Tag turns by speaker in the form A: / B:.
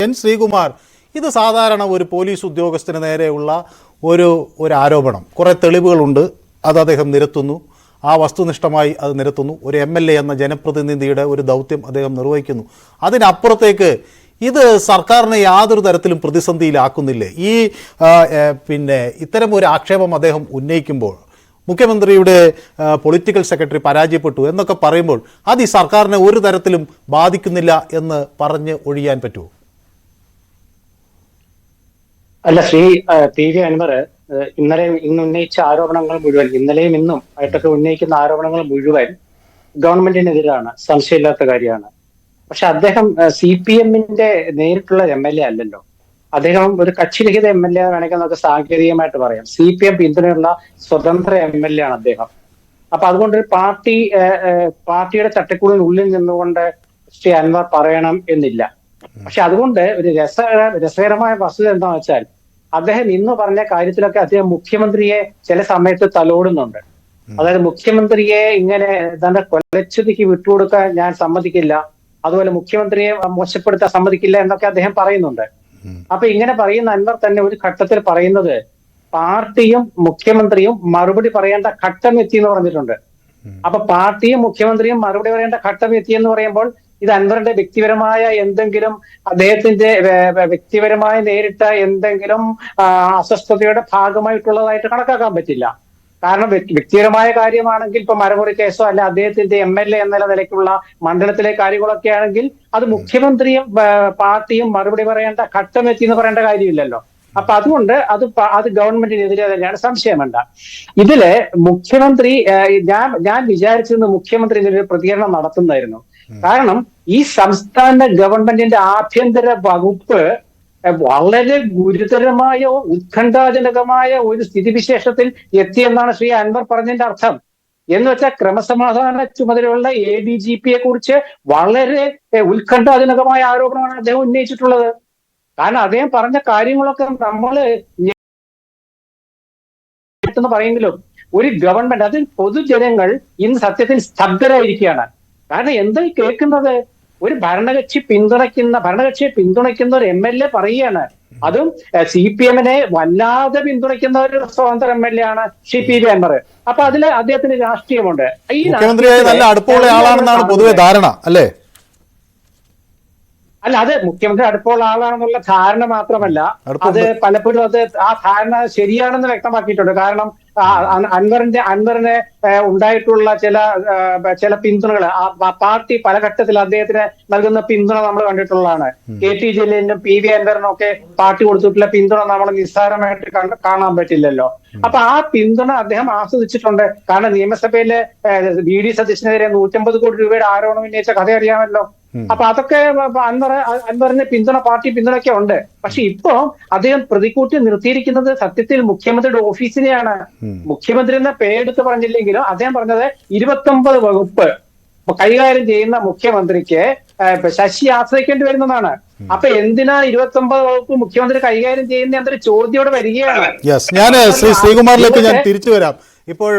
A: N Sreekumar, ഇത് സാധാരണ ഒരു പോലീസ് ഉദ്യോഗസ്ഥന് നേരെയുള്ള ഒരു ആരോപണം. കുറേ തെളിവുകളുണ്ട്, അത് അദ്ദേഹം നിരത്തുന്നു, ആ വസ്തുനിഷ്ഠമായി അത് നിരത്തുന്നു. ഒരു MLA എന്ന ജനപ്രതിനിധിയുടെ ഒരു ദൗത്യം അദ്ദേഹം നിർവഹിക്കുന്നു. അതിനപ്പുറത്തേക്ക് ഇത് സർക്കാരിനെ യാതൊരു തരത്തിലും പ്രതിസന്ധിയിലാക്കുന്നില്ലേ? ഇത്തരം ഒരു ആക്ഷേപം അദ്ദേഹം ഉന്നയിക്കുമ്പോൾ, മുഖ്യമന്ത്രിയുടെ പൊളിറ്റിക്കൽ സെക്രട്ടറി പരാജയപ്പെട്ടു എന്നൊക്കെ പറയുമ്പോൾ അത് ഈ സർക്കാരിനെ ഒരു തരത്തിലും ബാധിക്കുന്നില്ല എന്ന് പറഞ്ഞ് ഒഴിയാൻ പറ്റുമോ?
B: അല്ല, ശ്രീ PV അൻവർ ഇന്ന് ഉന്നയിച്ച ആരോപണങ്ങൾ മുഴുവൻ, ഇന്നലെയും ഇന്നും ആയിട്ടൊക്കെ ഉന്നയിക്കുന്ന ആരോപണങ്ങൾ മുഴുവൻ ഗവൺമെന്റിനെതിരാണ്, സംശയമില്ലാത്ത കാര്യമാണ്. പക്ഷെ അദ്ദേഹം CPM-ന്റെ നേരിട്ടുള്ള MLA അല്ലല്ലോ. അദ്ദേഹം ഒരു കക്ഷിരഹിത MLA വേണമെങ്കിൽ നമുക്ക് സാങ്കേതികമായിട്ട് പറയാം. CPM പിന്തുണയുള്ള സ്വതന്ത്ര MLA ആണ് അദ്ദേഹം. അപ്പൊ അതുകൊണ്ട് പാർട്ടിയുടെ ചട്ടക്കൂടിനുള്ളിൽ നിന്നുകൊണ്ട് ശ്രീ അൻവർ പറയണം എന്നില്ല. പക്ഷെ അതുകൊണ്ട് ഒരു രസകരമായ വസ്തുത എന്താണെന്ന് വെച്ചാൽ, അദ്ദേഹം ഇന്ന് പറഞ്ഞ കാര്യത്തിലൊക്കെ അദ്ദേഹം മുഖ്യമന്ത്രിയെ ചില സമയത്ത് തലോടുന്നുണ്ട്. അതായത് മുഖ്യമന്ത്രിയെ ഇങ്ങനെ എന്താ കൊലച്ചുതിക്ക് വിട്ടുകൊടുക്കാൻ ഞാൻ സമ്മതിക്കില്ല, അതുപോലെ മുഖ്യമന്ത്രിയെ മോശപ്പെടുത്താൻ സമ്മതിക്കില്ല എന്നൊക്കെ അദ്ദേഹം പറയുന്നുണ്ട്. അപ്പൊ ഇങ്ങനെ പറയുന്ന അൻവർ തന്നെ ഒരു ഘട്ടത്തിൽ പറയുന്നത് പാർട്ടിയും മുഖ്യമന്ത്രിയും മറുപടി പറയേണ്ട ഘട്ടം എത്തി എന്ന് പറഞ്ഞിട്ടുണ്ട്. അപ്പൊ പാർട്ടിയും മുഖ്യമന്ത്രിയും മറുപടി പറയേണ്ട ഘട്ടം എത്തി എന്ന് പറയുമ്പോൾ ഇത് അൻവറിന്റെ വ്യക്തിപരമായ എന്തെങ്കിലും, അദ്ദേഹത്തിന്റെ വ്യക്തിപരമായി നേരിട്ട എന്തെങ്കിലും അസ്വസ്ഥതയുടെ ഭാഗമായിട്ടുള്ളതായിട്ട് കണക്കാക്കാൻ പറ്റില്ല. കാരണം വ്യക്തിപരമായ കാര്യമാണെങ്കിൽ ഇപ്പൊ മരമുറി കേസോ അല്ല അദ്ദേഹത്തിന്റെ MLA എന്ന നിലയ്ക്കുള്ള മണ്ഡലത്തിലെ കാര്യങ്ങളൊക്കെ ആണെങ്കിൽ അത് മുഖ്യമന്ത്രിയും പാർട്ടിയും മറുപടി പറയേണ്ട ഘട്ടം എത്തി എന്ന് പറയേണ്ട കാര്യമില്ലല്ലോ. അപ്പൊ അതുകൊണ്ട് അത് ഗവൺമെന്റിനെതിരെ തന്നെയാണ്, സംശയം വേണ്ട. ഇതില് മുഖ്യമന്ത്രി ഞാൻ വിചാരിച്ചിരുന്ന മുഖ്യമന്ത്രി ഇതിനൊരു പ്രതികരണം നടത്തുന്നതായിരുന്നു. കാരണം ഈ സംസ്ഥാന ഗവൺമെന്റിന്റെ ആഭ്യന്തര വകുപ്പ് വളരെ ഗുരുതരമായ ഉത്കണ്ഠാജനകമായ ഒരു സ്ഥിതിവിശേഷത്തിൽ എത്തിയെന്നാണ് ശ്രീ അൻവർ പറഞ്ഞതിന്റെ അർത്ഥം. എന്ന് വെച്ചാൽ ക്രമസമാധാന ചുമതലയുള്ള ADGP-യെ കുറിച്ച് വളരെ ഉത്കണ്ഠാജനകമായ ആരോപണമാണ് അദ്ദേഹം ഉന്നയിച്ചിട്ടുള്ളത്. കാരണം അദ്ദേഹം പറഞ്ഞ കാര്യങ്ങളൊക്കെ നമ്മള് പറയുമെങ്കിലും ഒരു ഗവൺമെന്റ്, അതിൽ പൊതുജനങ്ങൾ ഇന്ന് സത്യത്തിൽ സ്തബ്ധരായിരിക്കുകയാണ്. കാരണം എന്താ കേൾക്കുന്നത്? ഒരു ഭരണകക്ഷിയെ പിന്തുണയ്ക്കുന്ന ഒരു MLA പറയുകയാണ്, അതും CPM-നെ വല്ലാതെ പിന്തുണയ്ക്കുന്ന ഒരു സ്വതന്ത്ര MLA ആണ് ശ്രീ PV അൻവർ. അപ്പൊ അതില് അദ്ദേഹത്തിന് രാഷ്ട്രീയമുണ്ട്. ഈ
A: മുഖ്യമന്ത്രിയായി നല്ല അടുപ്പമുള്ള ആളാണെന്നാണ് പൊതുവെ ധാരണ, അല്ലേ?
B: അല്ല, അത് മുഖ്യമന്ത്രി അടുപ്പമുള്ള ആളാണെന്നുള്ള ധാരണ മാത്രമല്ല, അത് പലപ്പോഴും ആ ധാരണ ശരിയാണെന്ന് വ്യക്തമാക്കിയിട്ടുണ്ട്. കാരണം അൻവറിന് ഉണ്ടായിട്ടുള്ള ചില പിന്തുണകൾ, പാർട്ടി പല ഘട്ടത്തിൽ അദ്ദേഹത്തിന് നൽകുന്ന പിന്തുണ നമ്മൾ കണ്ടിട്ടുള്ളതാണ്. KT ജലീലിനും PV അൻവറിനും ഒക്കെ പാർട്ടി കൊടുത്തിട്ടുള്ള പിന്തുണ നമ്മൾ നിസ്സാരമായിട്ട് കാണാൻ പറ്റില്ലല്ലോ. അപ്പൊ ആ പിന്തുണ അദ്ദേഹം ആസ്വദിച്ചിട്ടുണ്ട്. കാരണം നിയമസഭയിലെ VD സതീശനെതിരെ 150 കോടി രൂപയുടെ ആരോപണം ഉന്നയിച്ച കഥ അറിയാമല്ലോ. അപ്പൊ അതൊക്കെ അൻവറിന് പാർട്ടി പിന്തുണയൊക്കെ ഉണ്ട്. പക്ഷെ ഇപ്പോ അദ്ദേഹം പ്രതിക്കൂട്ടി നിർത്തിയിരിക്കുന്നത് സത്യത്തിൽ മുഖ്യമന്ത്രിയുടെ ഓഫീസിനെയാണ്. മുഖ്യമന്ത്രി എന്ന പേരെടുത്ത് പറഞ്ഞില്ലെങ്കിലും അദ്ദേഹം പറഞ്ഞത് 29 വകുപ്പ് കൈകാര്യം ചെയ്യുന്ന മുഖ്യമന്ത്രിക്ക് ശശി ആശ്രയിക്കേണ്ടി വരുന്നതാണ്. അപ്പൊ എന്തിനാ 29 വകുപ്പ് മുഖ്യമന്ത്രി കൈകാര്യം ചെയ്യുന്ന എന്നൊരു ചോദ്യം ഇവിടെ വരികയാണ്.
A: ഞാൻ ശ്രീകുമാറിലേക്ക് ഞാൻ തിരിച്ചു വരാം. ഇപ്പോൾ